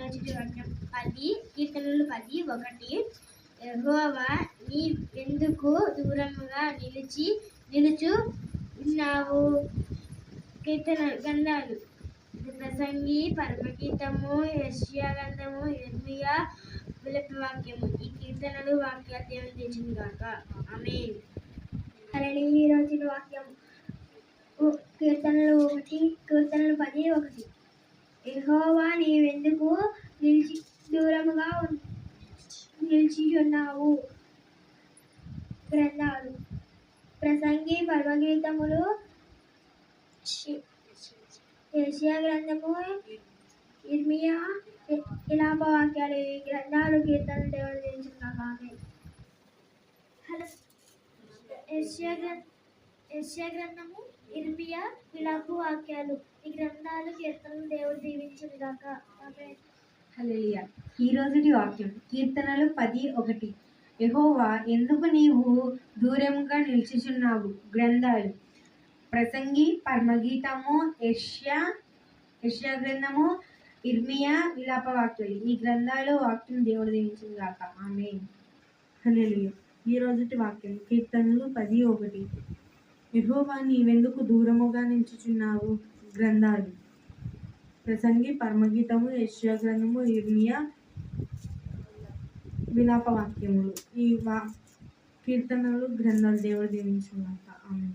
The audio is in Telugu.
ఈరోజు వాక్యం 10 కీర్తనలు 10:1. యెహోవా నీ ఎందుకు దూరముగా నిలుచు ఉన్నావు. కీర్తన గ్రంథాలు ప్రసంగి, పరమగీతము, యెషయా గ్రంథము, యిర్మీయా విలాపవాక్యము. ఈ కీర్తనలు వాక్యాలు దేవుని దీవించును గాక. ఆమేన్. హల్లెలూయా. ఈ రోజు వాక్యం కీర్తనలు 10:1. యెహోవా నీవెందుకు దూరముగా నిలిచియున్నావు. గ్రంథాలు ప్రసంగి, పరమగీతములు, యెషయా గ్రంథము, యిర్మీయా విలాపవాక్యాలు. ఈ గ్రంథాలు కీర్తనలు దేవుడు దీవించును గాక. యెషయా గ్రంథము, యిర్మీయా విలాపవాక్యాలు. ఈ గ్రంథాలు కీర్తనలు దేవుడు దీవించును గాక. ఆమేన్. హల్లెలూయా. ఈ రోజుటి వాక్యం కీర్తనలు 10:1. యెహోవా ఎందుకు నీవు దూరముగా నిలిచిచున్నావు. గ్రంథాలు ప్రసంగి, పరమగీతము, యెషయా గ్రంథము, యిర్మీయా విలాపవాక్యాలు. ఈ గ్రంథాలు వాక్యం దేవుడు దీవించును గాక. ఆమేన్. హల్లెలూయా. ఈ రోజుటి వాక్యం కీర్తనలు 10:1. యెహోవా నీవెందుకు దూరముగా నిలుచుచున్నావు. గ్రంథాలు ప్రసంగి, పరమగీతము, యెషయా గ్రంథము, యిర్మీయా విలాపవాక్యములు. ఈ కీర్తనలు గ్రంథాలు దేవుడు దీవించును గాక. ఆమేన్.